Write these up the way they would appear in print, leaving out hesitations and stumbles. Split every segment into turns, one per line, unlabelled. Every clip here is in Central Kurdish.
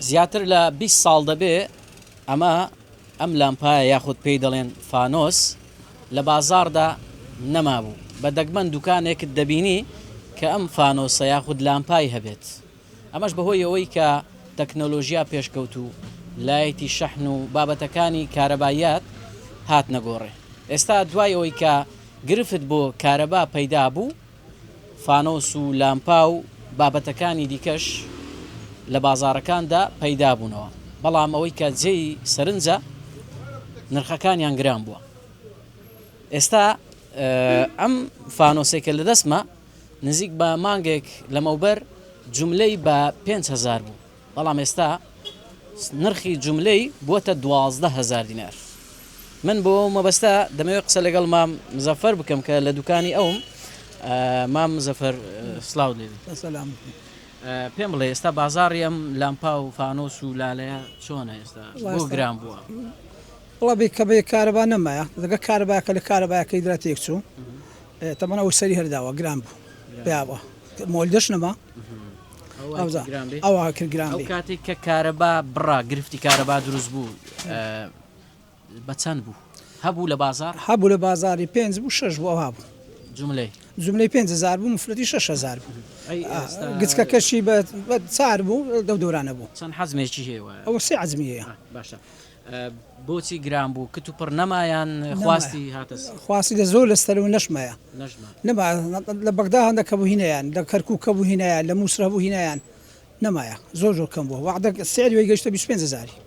زیاتر لە 20 ساڵ دەبێ ئەم لامپایە یاخود پێی دەڵێن فانۆس لە بازاردا نەمابوو بە دەگمەن دوکانێکت دەبینی کە ئەم فانۆسە یاخود لامپای هەبێت ئەمەش بەهۆی ئەوەی کە تەکنۆلۆژیا پێشکەوت و لایەتی شەحن و بابەتەکانی کارەباییات هات نەگۆڕێ ئێستا دوای ئەوەی کە گرفت بۆ کارەبا پەیدا بوو فانۆس و لامپا و بابەتەکانی دیکەش لە بازارەکاندا پەیدا بوونەوە بەڵام ئەوەی کە جێی سەرنجە نرخەکانیان گران بووە ئێستا ئەم فانۆسێکە لە دەستمە نزیک بە مانگێک لەمەوبەر جوملەی بە 5,000 بوو بەڵام ئێستا نرخی جوملەی بووەتە 12,000 دینار من بۆ مەبەستا دەمەوێت قسە لەگەڵ مام مزەفەر بکەم کە لە دوکانی ئەوم مام مزەفەر سلااو لێبی پێم بڵێ ئێستا بازاڕی ئەم لامپا و فانۆس و لالەیە چۆنە ئێستا بۆ گران بووە
وڵی کە بێ کارەبا نەمایە دەگە کارەباکە لە کارەبایەکەی درا تێک چوو تەمەە ئەو سەری هەرداوە گران بوو پیاوە مۆلدەش نەما ئەوە کرد گران
ئەو کاتێک کە کارەبا بڕا گرفتی کارەبا دروست بوو بە چەند بوو هەبوو لە بازار
هەبوو لە بازاری 5 بوو 6 بوو هەبوو جملەی 5,000 بوو مفرەتی 6,000 بوو گچکەکەشی بە چار بوو دەو دەورانە بوو
چەند حەزمێکی هەیە
ئەوە سێ عەزمیەیە
باشە بۆچی گران بوو کت و پڕ نەمایان خواستی هاتەس
خواستی لە زۆر لە سەر و نەشمەیە نەما لە بەغدا هەندە کە بوو هینەیان لە کەرکوو کە بوو هینایان لە مووسرە بوو هینایان نەمایە زۆر کەم بووە وعدە سێری وەی گەشتە 25,000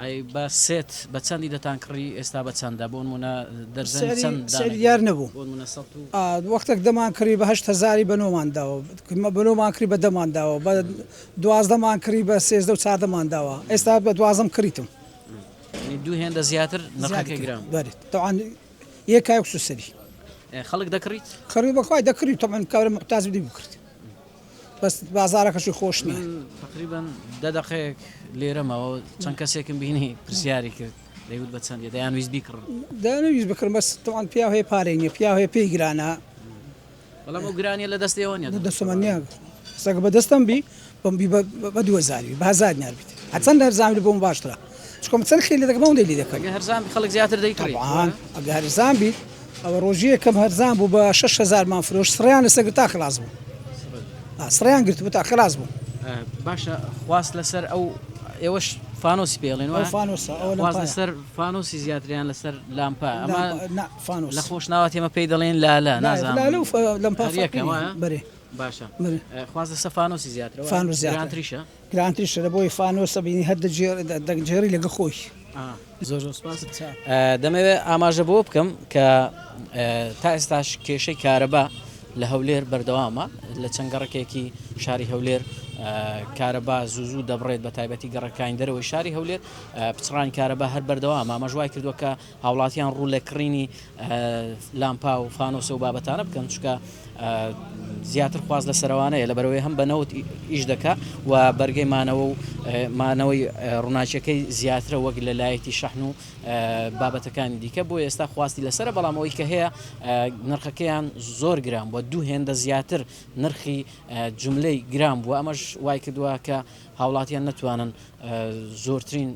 ئەی بە سێت بە چەندی دەتان کڕی ئێستا بە چەندە بۆ نمونە دەرزەن چەند
یار نەبوو وەختێک دەمان کڕی بە 8,000 بە نۆمانداوە بەنۆمان کڕی بە دەمانداوە بە 12مان کڕی بە 13 و 4 دەمانداوە ئێستا بە 12 کڕیتم
دوو هێندە زیاتر نەخەکە گرام
بەێت تاوان یەکایەک سوسەری
خەڵک دەکڕیت
خەڕی بەخوای دەکڕی تەمان کارە محتاج بدی بکرد بەس بازارەکەشی خۆش نیە
تقریبا 10 دقەیەک لێرەمەوە چەند کەسێکم بینی پرسیاری کرد دەیوت بە چەندی دەیانویست بیکڕن
دەنویست بکڕم بەس تەوان پیا هەیە پارەی نیە پیا هەیە پێی گرانە
بەڵام ئەو گرانیە لە دەستەوە نیە
دەستەمە نییە سەگە بە دەستم بی بەمبی بە 2,000 بە 1,000 ناربیت هەچەند هەرزانبی بۆم باشترە چکۆم چەند خێلی دەکەمەوە دەیلی دەکەم
هەرزان خەڵک زیاتر دەیکڕی
ئەگە هەرزان بیت ئەوە ڕۆژیەکەم هەرزان بوو بە 6,000 مان فرۆش سڕیان لەسەر تا خلاص بوو سڕیان گرت بوو تا خلاص بوو
باشە خواست لەسەر ئەو ئێوەش فانۆسی پێڵێن لەسەر فانۆسی زیاتریان لەسەر لامپا ئەمە لە خۆشناوات ئێمە پێی دەڵێن لالا نازانم
بەرێ
باشە خواست لەسەر فانۆسی زیاتر
فانۆس
گرانتریشە
گرانتریشە لە بۆی فانۆسە بینی هەر دەجێری لەگە خۆی
زۆر سپاس دەمەوێت ئاماژە بۆ بکەم کە تا ئێستاش کێشەی کارەبا لە هەولێر بەردەوامە لە چەند گەڕەکێکی شاری هەولێر کارەبا زوو دەبڕێت بە تایبەتی گەڕەکانی دەرەوەی شاری هەولێر پچڕانی کارەبا هەر بەردەوامە ئەمەژوای کردووە کە هاوڵاتیان ڕوو لە کڕینی لامپا و فانۆسە و بابەتانە بکەن چکە زیاتر خواست لە سەروانەیە لە بەرەوەی هەم بەنەوت ئیش دەکا و بەرگەی مانەوە و مانەوەی ڕووناچەکەی زیاترە وەک لە لایەتی شەحن و بابەتەکانی دیکە بۆ ئێستا خواستی لەسرە بەڵامەوەی کە هەیە نرخەکەیان زۆر گران بووە دوو هێندە زیاتر نرخی جوملەی گران بووە ئەمەش وای کردووە کە هاوڵاتیان نەتوانن زۆرترین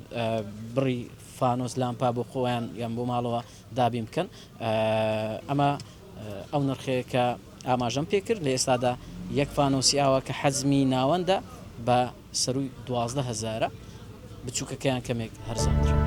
بڕی فانۆس لامپا بۆ خۆیان یان بۆ ماڵەوە دابین بکەن ئەمە ئەو نرخەیە کە ئاماژەم پێ کرد لە ئێستادا یەک فانۆسی ئاوە کە حەزمی ناوەندە بە سەروی 12,000 بچووکەکەیان کەمێک هەرزانتر